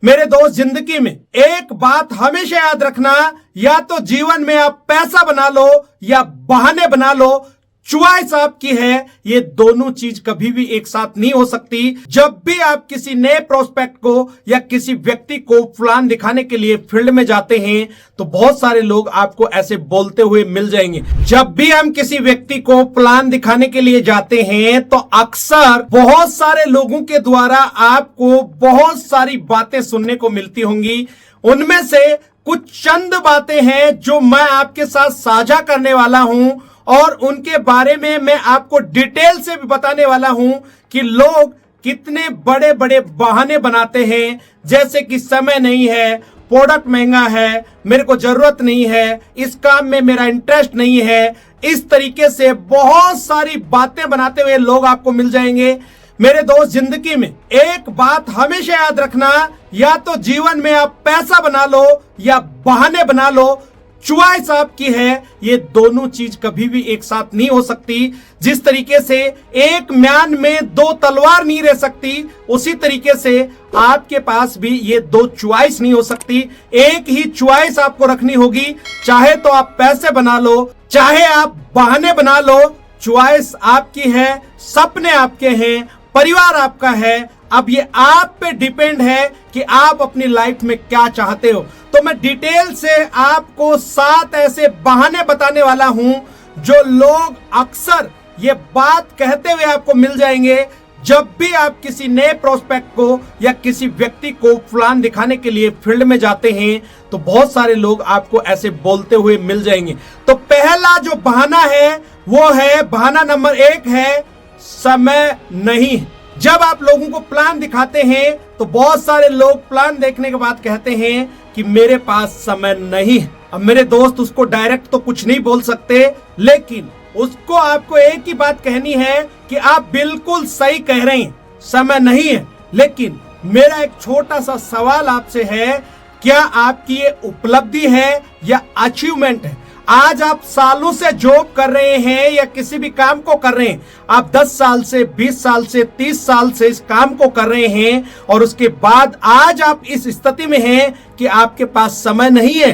मेरे दोस्त, जिंदगी में एक बात हमेशा याद रखना, या तो जीवन में आप पैसा बना लो या बहाने बना लो, चॉइस आपकी है। ये दोनों चीज कभी भी एक साथ नहीं हो सकती। जब भी आप किसी नए प्रोस्पेक्ट को या किसी व्यक्ति को प्लान दिखाने के लिए फील्ड में जाते हैं तो बहुत सारे लोग आपको ऐसे बोलते हुए मिल जाएंगे। जब भी हम किसी व्यक्ति को प्लान दिखाने के लिए जाते हैं तो अक्सर बहुत सारे लोगों के द्वारा आपको बहुत सारी बातें सुनने को मिलती होंगी। उनमें से कुछ चंद बातें हैं जो मैं आपके साथ साझा करने वाला हूं और उनके बारे में मैं आपको डिटेल से भी बताने वाला हूं कि लोग कितने बड़े बड़े बहाने बनाते हैं, जैसे कि समय नहीं है, प्रोडक्ट महंगा है, मेरे को जरूरत नहीं है, इस काम में मेरा इंटरेस्ट नहीं है। इस तरीके से बहुत सारी बातें बनाते हुए लोग आपको मिल जाएंगे। मेरे दोस्त, जिंदगी में एक बात हमेशा याद रखना, या तो जीवन में आप पैसा बना लो या बहाने बना लो, चॉइस आपकी है। ये दोनों चीज कभी भी एक साथ नहीं हो सकती। जिस तरीके से एक म्यान में दो तलवार नहीं रह सकती, उसी तरीके से आपके पास भी ये दो चॉइस नहीं हो सकती। एक ही चॉइस आपको रखनी होगी, चाहे तो आप पैसे बना लो, चाहे आप बहाने बना लो। चॉइस आपकी है, सपने आपके हैं, परिवार आपका है। अब ये आप पे डिपेंड है कि आप अपनी लाइफ में क्या चाहते हो। तो मैं डिटेल से आपको 7 ऐसे बहाने बताने वाला हूं जो लोग अक्सर ये बात कहते हुए आपको मिल जाएंगे। जब भी आप किसी नए प्रोस्पेक्ट को या किसी व्यक्ति को प्लान दिखाने के लिए फील्ड में जाते हैं तो बहुत सारे लोग आपको ऐसे बोलते हुए मिल जाएंगे। तो पहला जो बहाना है वो है, बहाना नंबर 1 है, समय नहीं। जब आप लोगों को प्लान दिखाते हैं तो बहुत सारे लोग प्लान देखने के बाद कहते हैं कि मेरे पास समय नहीं है। अब मेरे दोस्त, उसको डायरेक्ट तो कुछ नहीं बोल सकते, लेकिन उसको आपको एक ही बात कहनी है कि आप बिल्कुल सही कह रहे हैं, समय नहीं है। लेकिन मेरा एक छोटा सा सवाल आपसे है, क्या आपकी ये उपलब्धि है या अचीवमेंट है? आज आप सालों से जॉब कर रहे हैं या किसी भी काम को कर रहे हैं, आप 10 साल से, 20 साल से, 30 साल से इस काम को कर रहे हैं और उसके बाद आज आप इस स्थिति में हैं कि आपके पास समय नहीं है।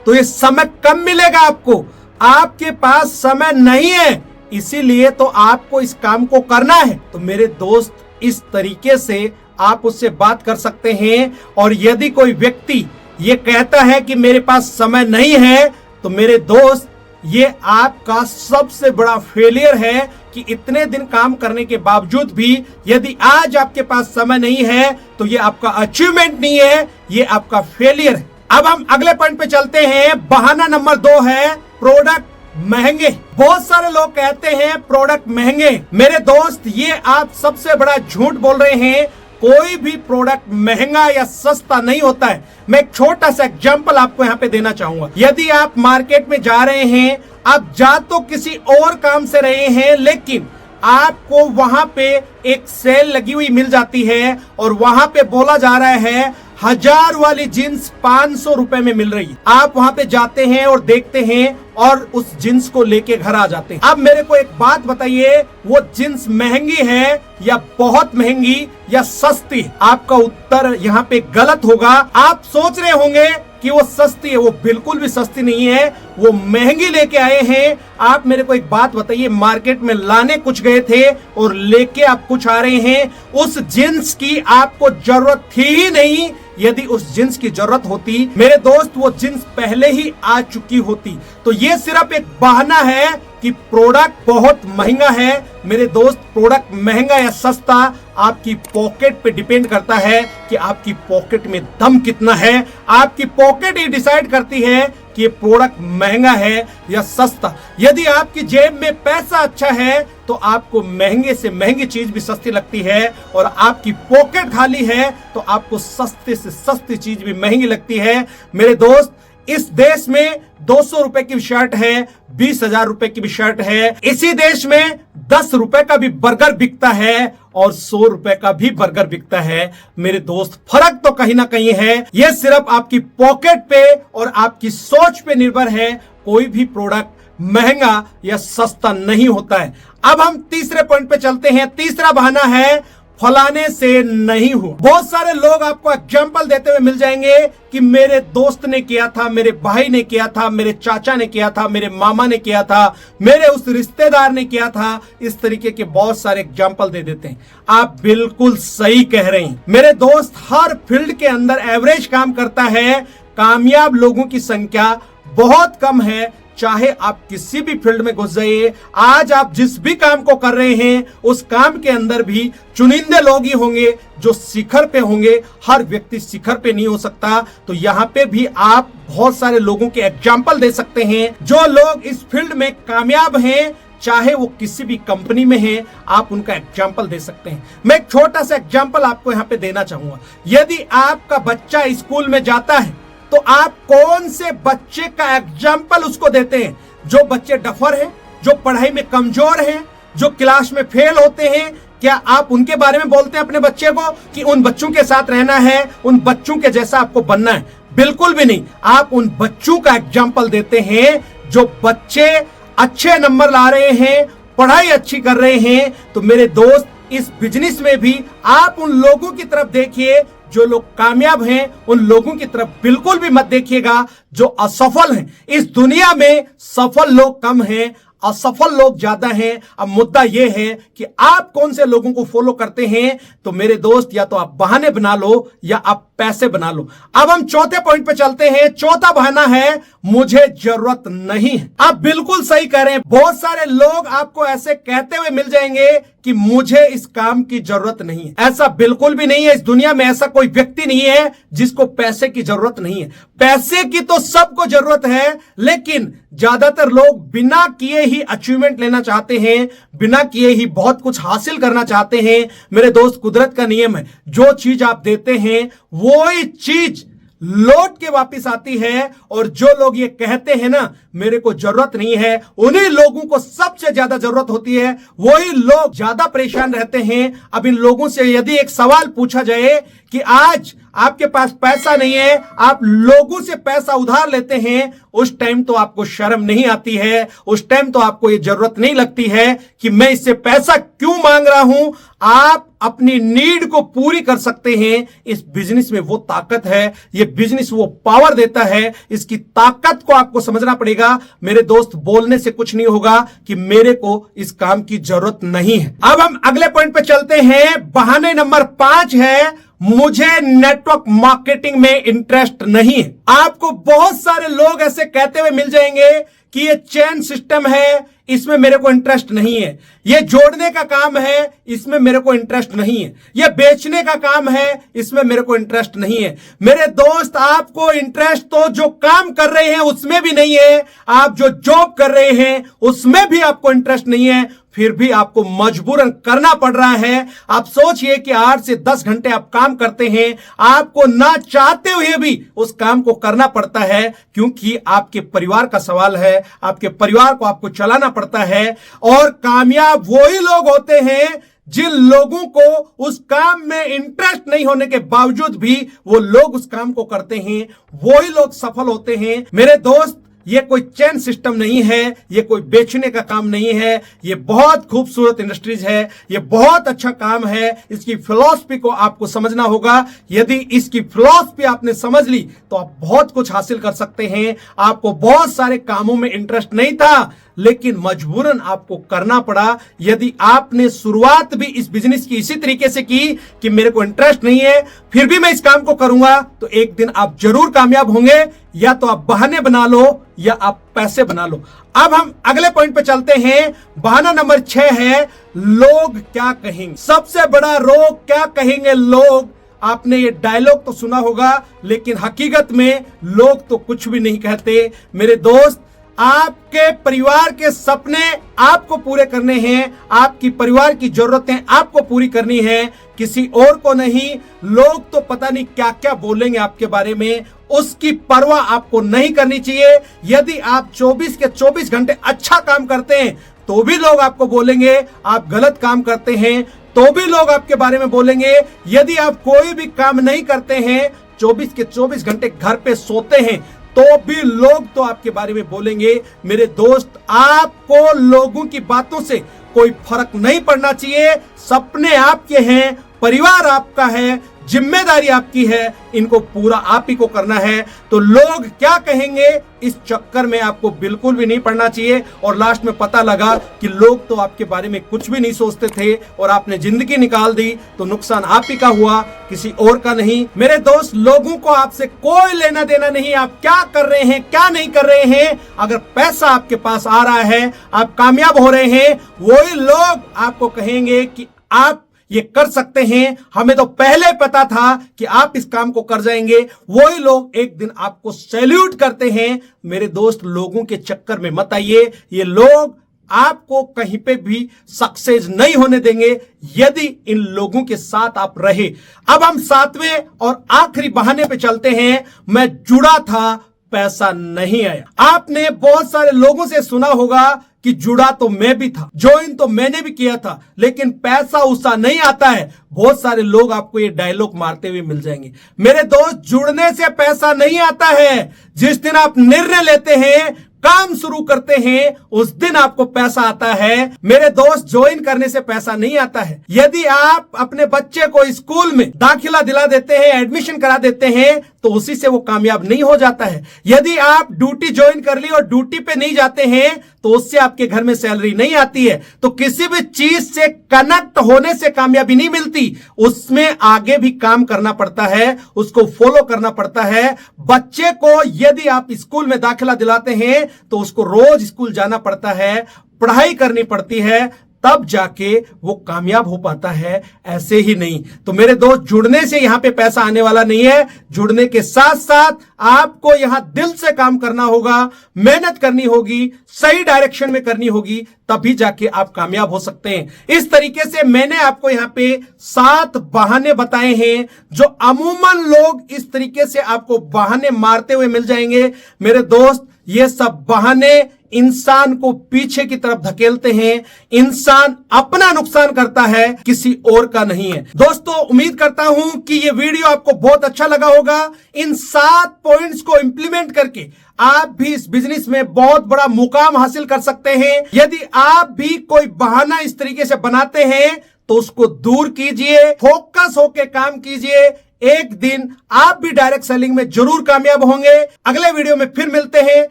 तो ये समय कब मिलेगा आपको? आपके पास समय नहीं है, इसीलिए तो आपको इस काम को करना है। तो मेरे दोस्त, इस तरीके से आप उससे बात कर सकते हैं। और यदि कोई व्यक्ति ये कहता है कि मेरे पास समय नहीं है, तो मेरे दोस्त, ये आपका सबसे बड़ा फेलियर है कि इतने दिन काम करने के बावजूद भी यदि आज आपके पास समय नहीं है तो ये आपका अचीवमेंट नहीं है, ये आपका फेलियर है। अब हम अगले पॉइंट पे चलते हैं। बहाना नंबर 2 है, प्रोडक्ट महंगे। बहुत सारे लोग कहते हैं प्रोडक्ट महंगे। मेरे दोस्त, ये आप सबसे बड़ा झूठ बोल रहे हैं। कोई भी प्रोडक्ट महंगा या सस्ता नहीं होता है। मैं एक छोटा सा एग्जांपल आपको यहाँ पे देना चाहूंगा। यदि आप मार्केट में जा रहे हैं, आप जा तो किसी और काम से रहे हैं, लेकिन आपको वहां पे एक सेल लगी हुई मिल जाती है और वहां पे बोला जा रहा है 1000 वाली जींस 500 रुपए में मिल रही है। आप वहां पे जाते हैं और देखते हैं और उस जींस को लेके घर आ जाते हैं। अब मेरे को एक बात बताइए, वो जींस महंगी है या बहुत महंगी या सस्ती? आपका उत्तर यहाँ पे गलत होगा। आप सोच रहे होंगे कि वो सस्ती है, वो बिल्कुल भी सस्ती नहीं है, वो महंगी लेके आए हैं। आप मेरे को एक बात बताइए, मार्केट में लाने कुछ गए थे और लेके आप कुछ आ रहे हैं। उस जींस की आपको जरूरत थी ही नहीं। यदि उस जींस की जरूरत होती, मेरे दोस्त, वो जींस पहले ही आ चुकी होती। तो ये सिर्फ एक बहाना है कि प्रोडक्ट बहुत महंगा है। मेरे दोस्त, प्रोडक्ट महंगा या सस्ता आपकी पॉकेट पे डिपेंड करता है कि आपकी पॉकेट में दम कितना है। आपकी पॉकेट ही डिसाइड करती है कि ये प्रोडक्ट महंगा है या सस्ता। यदि आपकी जेब में पैसा अच्छा है तो आपको महंगे से महंगी चीज भी सस्ती लगती है, और आपकी पॉकेट खाली है तो आपको सस्ते से सस्ती चीज भी महंगी लगती है। मेरे दोस्त, इस देश में 200 रुपए की शर्ट है, 20,000 रुपए की भी शर्ट है। इसी देश में 10 रुपए का भी बर्गर बिकता है और 100 रुपए का भी बर्गर बिकता है। मेरे दोस्त, फर्क तो कहीं ना कहीं है। यह सिर्फ आपकी पॉकेट पे और आपकी सोच पे निर्भर है। कोई भी प्रोडक्ट महंगा या सस्ता नहीं होता है। अब हम तीसरे पॉइंट पे चलते हैं। तीसरा बहाना है फलाने से नहीं हुआ। बहुत सारे लोग आपको एग्जाम्पल देते हुए मिल जाएंगे कि मेरे दोस्त ने किया था, मेरे भाई ने किया था, मेरे चाचा ने किया था, मेरे मामा ने किया था, मेरे उस रिश्तेदार ने किया था। इस तरीके के बहुत सारे एग्जाम्पल दे देते हैं। आप बिल्कुल सही कह रहे हैं। मेरे दोस्त, हर फील्ड के अंदर एवरेज काम करता है, कामयाब लोगों की संख्या बहुत कम है। चाहे आप किसी भी फील्ड में घुस जाइए, आज आप जिस भी काम को कर रहे हैं उस काम के अंदर भी चुनिंदे लोग ही होंगे जो शिखर पे होंगे। हर व्यक्ति शिखर पे नहीं हो सकता। तो यहाँ पे भी आप बहुत सारे लोगों के एग्जाम्पल दे सकते हैं जो लोग इस फील्ड में कामयाब हैं, चाहे वो किसी भी कंपनी में है। आप उनका एग्जाम्पल दे सकते हैं। मैं एक छोटा सा एग्जाम्पल आपको यहाँ पे देना चाहूंगा। यदि आपका बच्चा स्कूल में जाता है तो आप कौन से बच्चे का एग्जाम्पल उसको देते हैं? जो बच्चे डफर हैं, जो पढ़ाई में कमजोर हैं, जो क्लास में फेल होते हैं, क्या आप उनके बारे में बोलते हैं अपने बच्चे को कि उन बच्चों के साथ रहना है, उन बच्चों के जैसा आपको बनना है? बिल्कुल भी नहीं। आप उन बच्चों का एग्जाम्पल देते हैं जो बच्चे अच्छे नंबर ला रहे हैं, पढ़ाई अच्छी कर रहे हैं। तो मेरे दोस्त, इस बिजनेस में भी आप उन लोगों की तरफ देखिए जो लोग कामयाब हैं, उन लोगों की तरफ बिल्कुल भी मत देखिएगा जो असफल हैं। इस दुनिया में सफल लोग कम हैं, असफल लोग ज्यादा हैं। अब मुद्दा यह है कि आप कौन से लोगों को फॉलो करते हैं। तो मेरे दोस्त, या तो आप बहाने बना लो या आप पैसे बना लो। अब हम चौथे पॉइंट पे चलते हैं। चौथा बहाना है मुझे जरूरत नहीं है। आप बिल्कुल सही कह रहे हैं। बहुत सारे लोग आपको ऐसे कहते हुए मिल जाएंगे कि मुझे इस काम की जरूरत नहीं है। ऐसा बिल्कुल भी नहीं है। इस दुनिया में ऐसा कोई व्यक्ति नहीं है जिसको पैसे की जरूरत नहीं है। पैसे की तो सबको जरूरत है, लेकिन ज्यादातर लोग बिना किए ही अचीवमेंट लेना चाहते हैं, बिना किए ही बहुत कुछ हासिल करना चाहते हैं। मेरे दोस्त, कुदरत का नियम है, जो चीज आप देते हैं वही चीज लौट के वापस आती है। और जो लोग ये कहते हैं ना मेरे को जरूरत नहीं है, उन्हीं लोगों को सबसे ज्यादा जरूरत होती है। वही लोग ज्यादा परेशान रहते हैं। अब इन लोगों से यदि एक सवाल पूछा जाए कि आज आपके पास पैसा नहीं है, आप लोगों से पैसा उधार लेते हैं, उस टाइम तो आपको शर्म नहीं आती है, उस टाइम तो आपको ये जरूरत नहीं लगती है कि मैं इससे पैसा क्यों मांग रहा हूं। आप अपनी नीड को पूरी कर सकते हैं। इस बिजनेस में वो ताकत है, ये बिजनेस वो पावर देता है। इसकी ताकत को आपको समझना पड़ेगा। मेरे दोस्त, बोलने से कुछ नहीं होगा कि मेरे को इस काम की जरूरत नहीं है। अब हम अगले पॉइंट पे चलते हैं। बहाने नंबर 5 है मुझे नेटवर्क मार्केटिंग में इंटरेस्ट नहीं है। आपको बहुत सारे लोग ऐसे कहते हुए मिल जाएंगे कि ये चेन सिस्टम है, इसमें मेरे को इंटरेस्ट नहीं है। ये जोड़ने का काम है, इसमें मेरे को इंटरेस्ट नहीं है। ये बेचने का काम है, इसमें मेरे को इंटरेस्ट नहीं है। मेरे दोस्त, आपको इंटरेस्ट तो जो काम कर रहे हैं उसमें भी नहीं है। आप जो जॉब कर रहे हैं उसमें भी आपको इंटरेस्ट नहीं है, फिर भी आपको मजबूरन करना पड़ रहा है। आप सोचिए कि 8 से 10 घंटे आप काम करते हैं, आपको ना चाहते हुए भी उस काम को करना पड़ता है, क्योंकि आपके परिवार का सवाल है, आपके परिवार को आपको चलाना पड़ता है। और कामयाब वही लोग होते हैं जिन लोगों को उस काम में इंटरेस्ट नहीं होने के बावजूद भी वो लोग उस काम को करते हैं, वही लोग सफल होते हैं। मेरे दोस्त, ये कोई चेन सिस्टम नहीं है, ये कोई बेचने का काम नहीं है। ये बहुत खूबसूरत इंडस्ट्रीज है, ये बहुत अच्छा काम है। इसकी फिलॉसफी को आपको समझना होगा। यदि इसकी फिलॉसफी आपने समझ ली तो आप बहुत कुछ हासिल कर सकते हैं। आपको बहुत सारे कामों में इंटरेस्ट नहीं था, लेकिन मजबूरन आपको करना पड़ा। यदि आपने शुरुआत भी इस बिजनेस की इसी तरीके से की कि मेरे को इंटरेस्ट नहीं है, फिर भी मैं इस काम को करूंगा, तो एक दिन आप जरूर कामयाब होंगे। या तो आप बहाने बना लो या आप पैसे बना लो। अब हम अगले पॉइंट पे चलते हैं। बहाना नंबर 6 है लोग क्या कहेंगे। सबसे बड़ा रोग क्या कहेंगे लोग। आपने ये डायलॉग तो सुना होगा, लेकिन हकीकत में लोग तो कुछ भी नहीं कहते। मेरे दोस्त, आपके परिवार के सपने आपको पूरे करने हैं, आपकी परिवार की जरूरतें आपको पूरी करनी है, किसी और को नहीं। लोग तो पता नहीं क्या क्या बोलेंगे आपके बारे में, उसकी परवाह आपको नहीं करनी चाहिए। यदि आप 24 के 24 घंटे अच्छा काम करते हैं तो भी लोग आपको बोलेंगे, आप गलत काम करते हैं तो भी लोग आपके बारे में बोलेंगे। यदि आप कोई भी काम नहीं करते हैं, 24 के 24 घंटे घर पे सोते हैं, तो भी लोग तो आपके बारे में बोलेंगे। मेरे दोस्त, आपको लोगों की बातों से कोई फर्क नहीं पड़ना चाहिए। सपने आपके हैं, परिवार आपका है, जिम्मेदारी आपकी है, इनको पूरा आप ही को करना है। तो लोग क्या कहेंगे इस चक्कर में आपको बिल्कुल भी नहीं पड़ना चाहिए। और लास्ट में पता लगा कि लोग तो आपके बारे में कुछ भी नहीं सोचते थे और आपने जिंदगी निकाल दी, तो नुकसान आप ही का हुआ, किसी और का नहीं। मेरे दोस्त, लोगों को आपसे कोई लेना देना नहीं, आप क्या कर रहे हैं क्या नहीं कर रहे हैं। अगर पैसा आपके पास आ रहा है, आप कामयाब हो रहे हैं, वही लोग आपको कहेंगे कि आप ये कर सकते हैं, हमें तो पहले पता था कि आप इस काम को कर जाएंगे। वही लोग एक दिन आपको सैल्यूट करते हैं। मेरे दोस्त, लोगों के चक्कर में मत आइए। ये लोग आपको कहीं पे भी सक्सेस नहीं होने देंगे यदि इन लोगों के साथ आप रहे। अब हम 7वें और आखिरी बहाने पे चलते हैं। मैं जुड़ा था, पैसा नहीं आया। आपने बहुत सारे लोगों से सुना होगा कि जुड़ा तो मैं भी था, ज्वाइन तो मैंने भी किया था, लेकिन पैसा उसा नहीं आता है। बहुत सारे लोग आपको ये डायलॉग मारते हुए मिल जाएंगे। मेरे दोस्त, जुड़ने से पैसा नहीं आता है। जिस दिन आप निर्णय लेते हैं, काम शुरू करते हैं, उस दिन आपको पैसा आता है। मेरे दोस्त, ज्वाइन करने से पैसा नहीं आता है। यदि आप अपने बच्चे को स्कूल में दाखिला दिला देते हैं, एडमिशन करा देते हैं, तो उसी से वो कामयाब नहीं हो जाता है। यदि आप ड्यूटी ज्वाइन कर ली और ड्यूटी पे नहीं जाते हैं, तो उससे आपके घर में सैलरी नहीं आती है। तो किसी भी चीज से कनेक्ट होने से कामयाबी नहीं मिलती, उसमें आगे भी काम करना पड़ता है, उसको फॉलो करना पड़ता है। बच्चे को यदि आप स्कूल में दाखिला दिलाते हैं, तो उसको रोज स्कूल जाना पड़ता है, पढ़ाई करनी पड़ती है, तब जाके वो कामयाब हो पाता है, ऐसे ही नहीं। तो मेरे दोस्त, जुड़ने से यहां पे पैसा आने वाला नहीं है। जुड़ने के साथ साथ आपको यहां दिल से काम करना होगा, मेहनत करनी होगी, सही डायरेक्शन में करनी होगी, तभी जाके आप कामयाब हो सकते हैं। इस तरीके से मैंने आपको यहां पे 7 बहाने बताए हैं, जो अमूमन लोग इस तरीके से आपको बहाने मारते हुए मिल जाएंगे। मेरे दोस्त, ये सब बहाने इंसान को पीछे की तरफ धकेलते हैं। इंसान अपना नुकसान करता है, किसी और का नहीं है। दोस्तों, उम्मीद करता हूं कि ये वीडियो आपको बहुत अच्छा लगा होगा। इन 7 पॉइंट्स को इंप्लीमेंट करके आप भी इस बिजनेस में बहुत बड़ा मुकाम हासिल कर सकते हैं। यदि आप भी कोई बहाना इस तरीके से बनाते हैं, तो उसको दूर कीजिए, फोकस होकर काम कीजिए। एक दिन आप भी डायरेक्ट सेलिंग में जरूर कामयाब होंगे। अगले वीडियो में फिर मिलते हैं।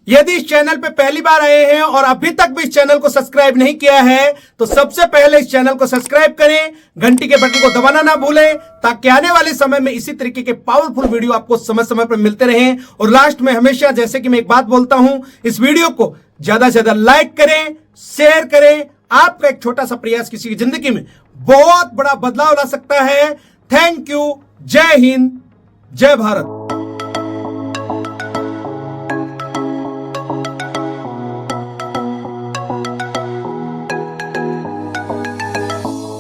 यदि इस चैनल पे पहली बार आए हैं और अभी तक भी इस चैनल को सब्सक्राइब नहीं किया है, तो सबसे पहले इस चैनल को सब्सक्राइब करें, घंटी के बटन को दबाना ना भूलें, ताकि आने वाले समय में इसी तरीके के पावरफुल वीडियो आपको समय समय पर मिलते रहें। और लास्ट में हमेशा, जैसे कि मैं एक बात बोलता हूं, इस वीडियो को ज्यादा से ज्यादा लाइक करें, शेयर करें। आपका एक छोटा सा प्रयास किसी की जिंदगी में बहुत बड़ा बदलाव ला सकता है। Thank you. जय हिंद, जय भारत।